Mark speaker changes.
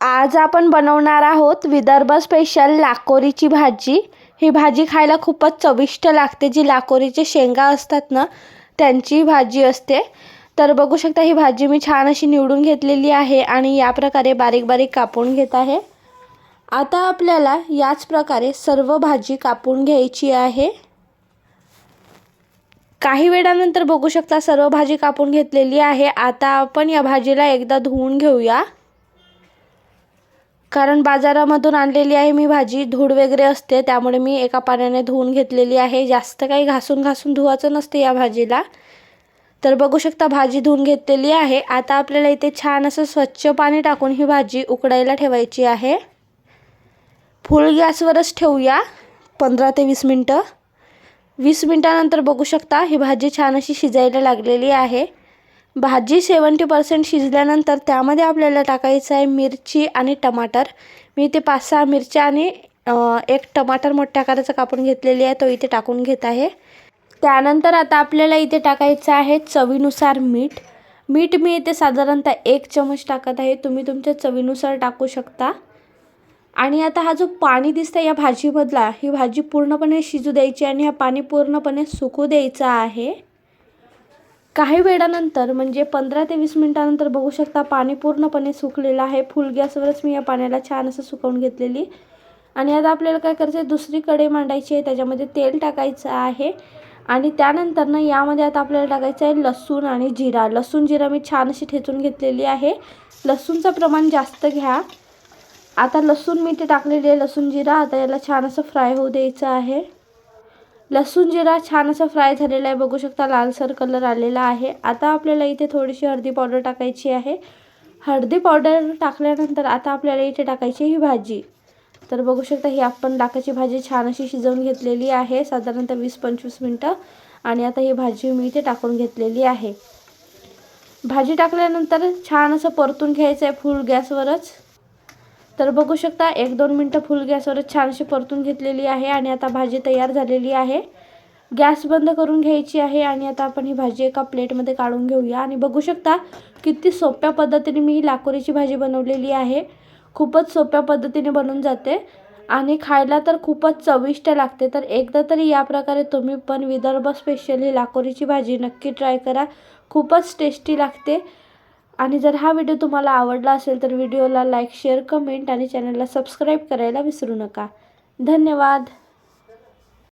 Speaker 1: आज आपण बनवणार आहोत विदर्भ स्पेशल लाकोरीची भाजी। ही भाजी खायला खूपच चविष्ट लागते। जी लाकोरीचे शेंगा असतात ना त्यांची भाजी असते। तर बघू शकता ही भाजी मी छान अशी निवडून घेतलेली आहे आणि या प्रकारे बारीक बारीक कापून घेत आहे। आता आपल्याला याच प्रकारे सर्व भाजी कापून घ्यायची आहे। काही वेळानंतर बघू शकता सर्व भाजी कापून घेतलेली आहे। आता आपण या भाजीला एकदा धुवून घेऊया, कारण बाजारामधून आणलेली आहे मी भाजी, धूळ वगैरे असते, त्यामुळे मी एका पाण्याने धुवून घेतलेली आहे। जास्त काही घासून धुवायचं नसते या भाजीला। तर बघू शकता भाजी धुवून घेतलेली आहे। आता आपल्याला इथे छान असं स्वच्छ पाणी टाकून ही भाजी उकडायला ठेवायची आहे। फुल गॅसवरच ठेवूया 15 ते 20 मिनिटं। 20 मिनिटानंतर बघू शकता ही भाजी छान अशी शिजायला लागलेली आहे। भाजी 70% शिजल्यानंतर त्यामध्ये आपल्याला टाकायचं आहे मिरची आणि टमाटर। मी इथे 5-6 मिरच्या आणि एक टमाटर मोठ्या आकाराचा कापून घेतलेली आहे, तो इथे टाकून घेत आहे। त्यानंतर आता आपल्याला इथे टाकायचं आहे चवीनुसार मीठ। मीठ मी इथे साधारणतः 1 चमच टाकत आहे, तुम्ही तुमच्या चवीनुसार टाकू शकता। आणि आता हा जो पाणी दिसतंय या भाजीमधला, ही भाजी पूर्णपणे शिजू द्यायची आणि हा पाणी पूर्णपणे सुकू द्यायचा आहे। काही वेळानंतर म्हणजे 15 ते 20 मिनिटानंतर बघू शकता पाणी पूर्णपणे सुकलेलं आहे। फुल गॅसवरच मी या पाण्याला छान असं सुकवून घेतलेली। आणि आता आपल्याला काय करायचं आहे, दुसरी कढई मांडायची आहे, त्याच्यामध्ये तेल टाकायचं आहे आणि त्यानंतर ना यामध्ये आता आपल्याला टाकायचं आहे लसूण आणि जिरा। लसूण जिरा मी छान अशी ठेचून घेतलेली आहे। लसूणचं प्रमाण जास्त घ्या। आता लसूण मी इथे टाकलेली आहे, लसूण जिरा। आता याला छान असं फ्राय होऊ द्यायचं आहे। लसूण जिरा छान असं फ्राय झालेला आहे, बघू शकता लालसर कलर आलेला आहे। आता आपल्याला इथे थोडीशी हळदी पावडर टाकायची आहे। हळदी पावडर टाकल्यानंतर आता आपल्याला इथे टाकायची ही भाजी। तर बघू शकता ही आपण लाखाची भाजी छान अशी शिजवून घेतलेली आहे, साधारणतः 20-25 मिनिटं। आणि आता ही भाजी मी इथे टाकून घेतलेली आहे। भाजी टाकल्यानंतर छान असं परतून घ्यायचं आहे फुल गॅसवरच। तर बघू शकता 1-2 मिनिटं फुल गॅसवरच छान अशी परतून घेतलेली आहे आणि आता भाजी तयार झालेली आहे। गॅस बंद करून घ्यायची आहे आणि आता आपण ही भाजी एका प्लेटमध्ये काढून घेऊया। आणि बघू शकता किती सोप्या पद्धतीने मी ही लाकोरीची भाजी बनवलेली आहे। खूपच सोप्या पद्धतीने बनून जाते आणि खायला तर खूपच चविष्ट लागते। तर एकदा तरी या प्रकारे तुम्ही पण विदर्भ स्पेशल ही लाकोरीची भाजी नक्की ट्राय करा, खूपच टेस्टी लागते। आणि जर हा व्हिडिओ तुम्हाला आवडला असेल तर व्हिडिओला लाईक, शेअर, कमेंट आणि चॅनलला सबस्क्राईब करायला विसरू नका। धन्यवाद।